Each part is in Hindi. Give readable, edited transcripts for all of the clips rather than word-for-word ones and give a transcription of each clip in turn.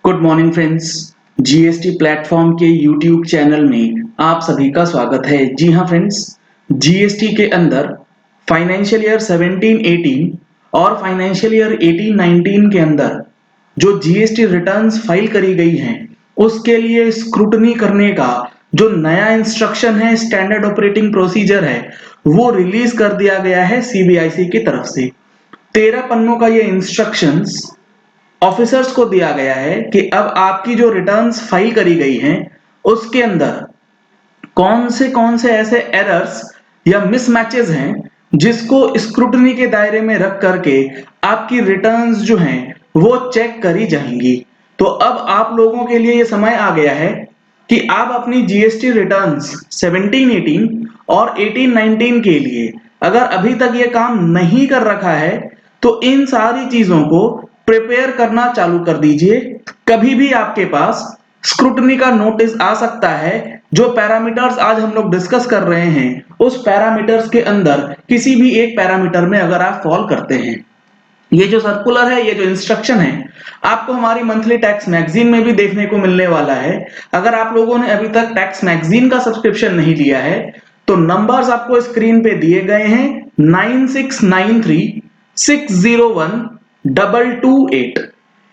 Good morning friends. GST platform के यूट्यूब चैनल में आप सभी का स्वागत है। जी हाँ फ्रेंड्स, जीएसटी के अंदर फाइनेंशियल ईयर 17-18 और फाइनेंशियल ईयर 18-19 के अंदर जो जीएसटी रिटर्न्स फाइल करी गई हैं उसके लिए स्क्रूटनी करने का जो नया इंस्ट्रक्शन है, स्टैंडर्ड ऑपरेटिंग प्रोसीजर है, वो रिलीज कर दिया गया है सीबीआईसी की तरफ से। 13 पन्नों का ये इंस्ट्रक्शंस ऑफिसर्स को दिया गया है कि अब आपकी जो रिटर्न्स फाइल करी गई हैं उसके अंदर कौन से ऐसे एरर्स या मिसमैचेस हैं जिसको स्क्रूटनी के दायरे में रख करके आपकी रिटर्न्स जो हैं वो चेक करी जाएंगी। तो अब आप लोगों के लिए ये समय आ गया है कि आप अपनी जीएसटी रिटर्न्स 17-18 और 18-19 के लिए अगर अभी तक ये काम नहीं कर रखा है तो इन सारी चीजों को प्रिपेयर करना चालू कर दीजिए। कभी भी आपके पास स्क्रूटनी का नोटिस आ सकता है। जो पैरामीटर्स आज हम लोग डिस्कस कर रहे हैं उस पैरामीटर्स के अंदर किसी भी एक पैरामीटर में अगर आप फॉल करते हैं, ये जो सर्कुलर है, ये जो इंस्ट्रक्शन है, आपको हमारी मंथली टैक्स मैगजीन में भी देखने को मिलने वाला है। अगर आप लोगों ने अभी तक टैक्स मैगजीन का सब्सक्रिप्शन नहीं लिया है तो नंबर्स आपको स्क्रीन पे दिए गए हैं 9693601228।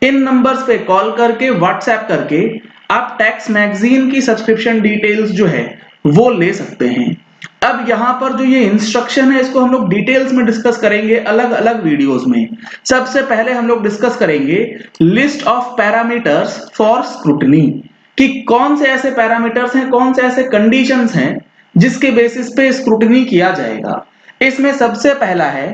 इन नंबर्स पे कॉल करके, व्हाट्सएप करके आप टैक्स मैगजीन की सब्सक्रिप्शन डिटेल्स जो है वो ले सकते हैं। अब यहां पर जो ये इंस्ट्रक्शन है इसको हम लोग डिटेल्स में डिस्कस करेंगे अलग अलग वीडियोस में। सबसे पहले हम लोग डिस्कस करेंगे list of parameters for scrutiny, कि कौन से ऐसे पैरामीटर्स हैं, कौन से ऐसे कंडीशंस हैं जिसके बेसिस पे स्क्रूटनी किया जाएगा। इसमें सबसे पहला है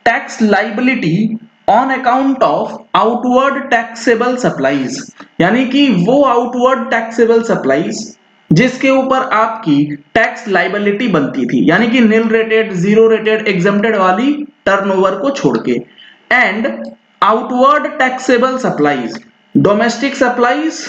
tax liability on account of outward taxable supplies, यानी कि वो आउटवर्ड टैक्सेबल सप्लाईज जिसके ऊपर आपकी टैक्स लाइबिलिटी बनती थी, यानी कि nil rated, zero rated, exempted वाली टर्नओवर को छोड़ के। And outward taxable supplies, domestic supplies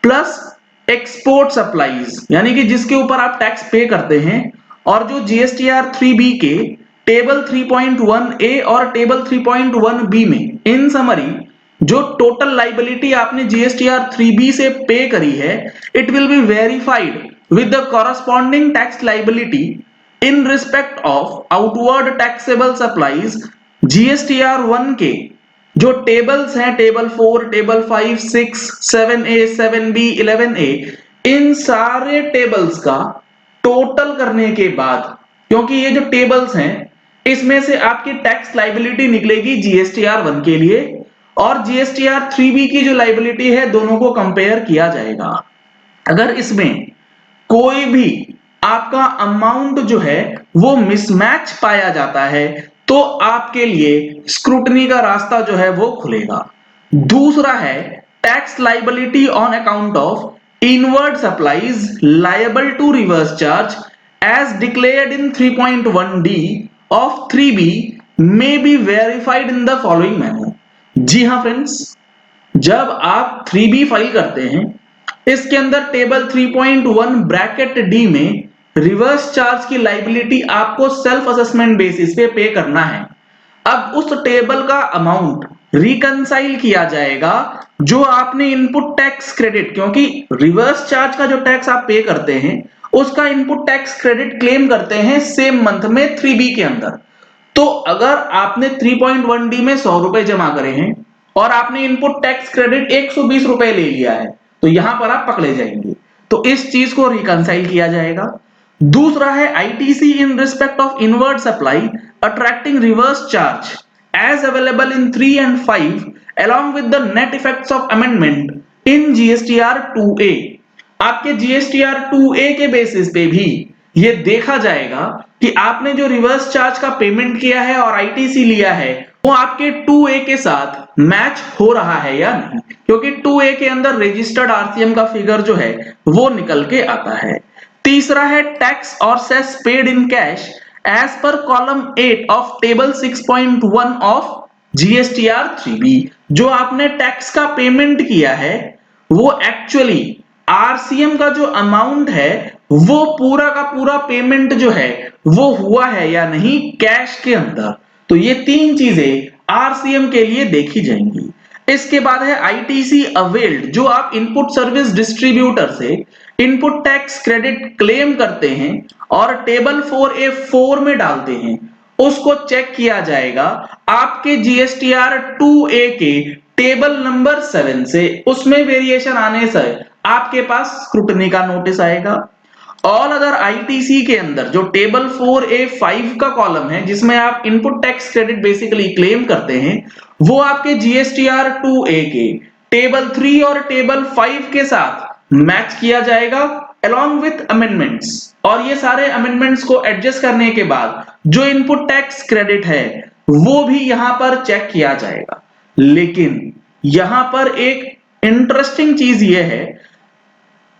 plus export supplies, यानी कि जिसके ऊपर आप टैक्स पे करते हैं। और जो जीएसटीआर 3B के टेबल 3.1A और टेबल 3.1B में इन समरी जो टोटल लाइबिलिटी आपने जीएसटीआर 3B से पे करी है, it will be verified with the corresponding tax liability in respect of outward taxable supplies GSTR 1 के जो टेबल्स हैं, table 4, table 5, 6, 7A, 7B, 11A, इन सारे टेबल्स का टोटल करने के बाद, क्योंकि ये जो टेबल्स हैं इसमें से आपकी टैक्स लाइबिलिटी निकलेगी जीएसटीआर 1 के लिए और जीएसटीआर 3B की जो लाइबिलिटी है, दोनों को कंपेयर किया जाएगा। अगर इसमें कोई भी आपका अमाउंट जो है वो मिसमैच पाया जाता है तो आपके लिए स्क्रूटनी का रास्ता जो है वो खुलेगा। दूसरा है tax liability on account of inward supplies liable to reverse charge as declared in 3.1D of 3B may be verified in the following manner। जी हाँ फ्रेंड्स, जब आप 3B फाइल करते हैं इसके अंदर टेबल 3.1 ब्रैकेट डी में रिवर्स चार्ज की लाइबिलिटी आपको सेल्फ असेसमेंट बेसिस पे करना है। अब उस टेबल का अमाउंट रिकंसाइल किया जाएगा जो आपने इनपुट टैक्स क्रेडिट, क्योंकि रिवर्स चार्ज का जो टैक्स आप पे करते हैं उसका इनपुट टैक्स क्रेडिट क्लेम करते हैं सेम मंथ में 3B के अंदर। तो अगर आपने 3.1D में 100 रुपए जमा करे हैं और आपने इनपुट टैक्स क्रेडिट 120 रुपए ले लिया है तो यहां पर आप पकड़े जाएंगे। तो इस चीज को रिकंसाइल किया जाएगा। दूसरा है ITC in respect of inward supply attracting reverse charge as available in 3 and 5 along with the net effects of amendment in GSTR 2A। आपके GSTR 2A के बेसिस पे भी ये देखा जाएगा कि आपने जो रिवर्स चार्ज का पेमेंट किया है और आईटीसी लिया है वो आपके 2A के साथ मैच हो रहा है या नहीं, क्योंकि 2A के अंदर रजिस्टर्ड आरसीएम का फिगर जो है वो निकल के आता है। तीसरा है टैक्स और cess paid in cash as per column 8 of table 6.1 of GSTR 3B। जो आपने टैक्स का पेमेंट किया है वो एक्चुअली आरसीएम का जो अमाउंट है वो पूरा का पूरा पेमेंट जो है वो हुआ है या नहीं कैश के अंदर। तो ये तीन चीजें आरसीएम के लिए देखी जाएंगी। इसके बाद है आईटीसी अवेल्ड, जो आप इनपुट सर्विस डिस्ट्रीब्यूटर से इनपुट टैक्स क्रेडिट क्लेम करते हैं और टेबल 4A4 में डालते हैं, उसको चेक किया जाएगा आपके जीएसटीआर 2A के टेबल नंबर 7 से। उसमें वेरिएशन आने से आपके पास स्क्रूटनी का नोटिस आएगा। ऑल अदर आईटीसी के अंदर जो टेबल 4A5 का कॉलम है, जिसमें आप input tax credit basically claim करते हैं, वो आपके जीएसटीआर 2A के टेबल 3 और टेबल 5 के साथ मैच किया जाएगा along with amendments। और ये सारे अमेंडमेंट्स को एडजस्ट करने के बाद जो इनपुट टैक्स क्रेडिट है वो भी यहां पर चेक किया जाएगा। लेकिन यहां पर एक इंटरेस्टिंग चीज ये है,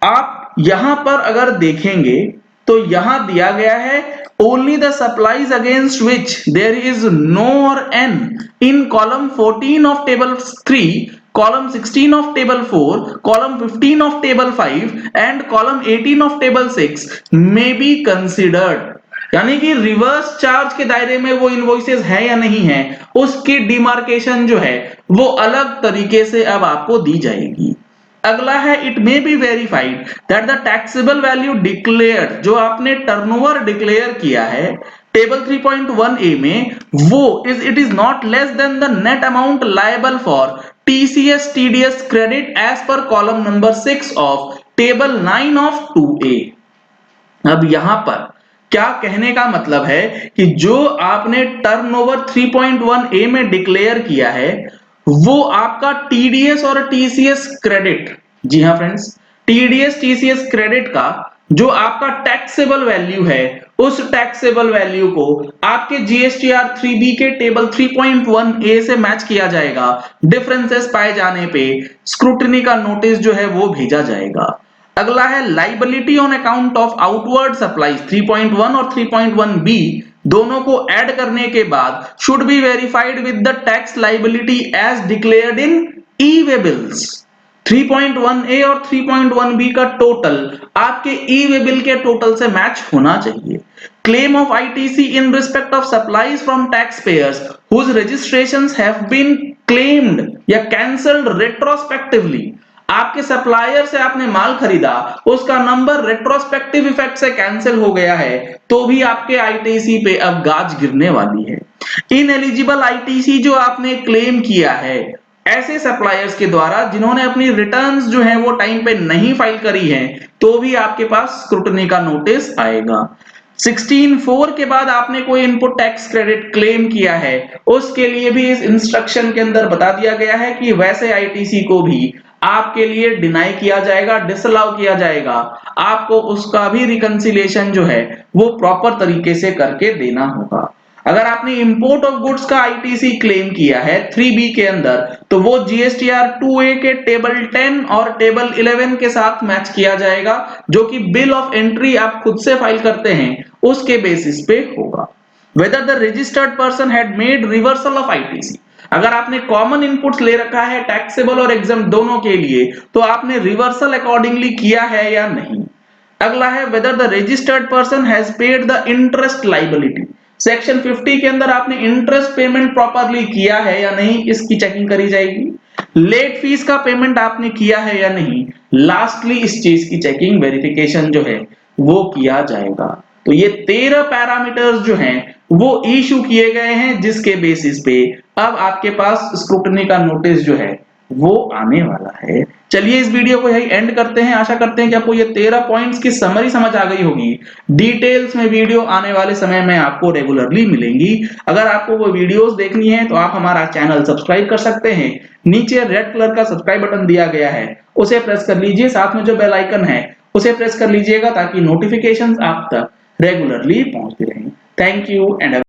आप यहां पर अगर देखेंगे तो यहां दिया गया है only the supplies against which there is no or n in column 14 of table 3, column 16 of table 4, column 15 of table 5 and column 18 of table 6 may be considered। यानी कि रिवर्स चार्ज के दायरे में वो इनवॉइसेस है या नहीं है, उसकी डिमार्केशन जो है वो अलग तरीके से अब आपको दी जाएगी। अगला है it may be verified that the taxable value declared, जो आपने टर्नओवर डिक्लेयर किया है टेबल 3.1A में, वो it is not less than the net amount liable for TCS TDS credit as per column number 6 of table 9 of 2A। अब यहां पर क्या कहने का मतलब है कि जो आपने टर्नओवर 3.1A में डिक्लेयर किया है वो आपका टीडीएस और टीसीएस क्रेडिट, जी हां फ्रेंड्स, टीडीएस टीसीएस क्रेडिट का जो आपका टैक्सेबल वैल्यू है, उस टैक्सेबल वैल्यू को आपके जीएसटीआर 3B के टेबल 3.1A से मैच किया जाएगा। डिफरेंसेस पाए जाने पे स्क्रूटनी का नोटिस जो है वो भेजा जाएगा। अगला है liability on account of outward supplies 3.1 और 3.1B दोनों को ऐड करने के बाद should be verified with the tax liability as declared in e-way bills. 3.1A और 3.1B का टोटल आपके ई-वे बिल के टोटल से मैच होना चाहिए। Claim of ITC in respect of supplies from tax payers whose registrations have been claimed या कैंसल्ड रेट्रोस्पेक्टिवली। आपके सप्लायर से आपने माल खरीदा, उसका नंबर रेट्रोस्पेक्टिव इफेक्ट से कैंसिल हो गया है, तो भी आपके आईटीसी पे अब गाज गिरने वाली है। इनएलिजिबल आईटीसी जो आपने क्लेम किया है ऐसे सप्लायर्स के द्वारा जिन्होंने अपनी रिटर्न्स जो है वो टाइम पे नहीं फाइल करी है, तो भी आपके पास स्क्रूटनी का नोटिस आएगा। 16(4) के बाद आपने कोई इनपुट टैक्स क्रेडिट क्लेम किया है, उसके लिए भी इस इंस्ट्रक्शन के अंदर बता दिया गया है कि वैसे आईटीसी को भी आपके लिए डिनाई किया जाएगा, डिसअलाउ किया जाएगा। आपको उसका भी रिकंसिलिएशन जो है वो प्रॉपर तरीके से करके देना होगा। अगर आपने इंपोर्ट ऑफ गुड्स का आईटीसी क्लेम किया है 3B के अंदर, तो वो जीएसटीआर 2A के टेबल 10 और टेबल 11 के साथ मैच किया जाएगा, जो कि बिल ऑफ एंट्री आप खुद से फाइल करते हैं उसके बेसिस पे होगा। Whether the registered person had made reversal of ITC, अगर आपने कॉमन इनपुट्स ले रखा है टैक्सेबल और एग्जाम दोनों के लिए, तो आपने रिवर्सल अकॉर्डिंगली किया है या नहीं। अगला है whether the registered person has paid the interest liability। Section 50 के अंदर आपने इंटरेस्ट पेमेंट प्रॉपरली किया है या नहीं, इसकी चेकिंग करी जाएगी। लेट फीस का पेमेंट आपने किया है या नहीं, लास्टली इस चीज की चेकिंग वेरिफिकेशन जो है वो किया जाएगा। तो ये 13 पैरामीटर्स जो हैं वो इशू किए गए हैं, जिसके बेसिस पे अब आपके पास स्क्रूटनी का नोटिस जो है वो आने वाला है। चलिए इस वीडियो को यही एंड करते हैं। आशा करते हैं कि आपको ये 13 पॉइंट्स की समरी समझ आ गई होगी। डिटेल्स में वीडियो आने वाले समय में आपको रेगुलरली मिलेंगी। अगर आपको वो वीडियोस देखनी है तो आप हमारा चैनल सब्सक्राइब कर सकते हैं। नीचे रेड कलर का सब्सक्राइब बटन दिया गया है, उसे प्रेस कर लीजिए। साथ में जो बेल आइकन है उसे प्रेस कर लीजिएगा ताकि नोटिफिकेशंस आप तक रेगुलरली पहुंचते रहें। Thank you and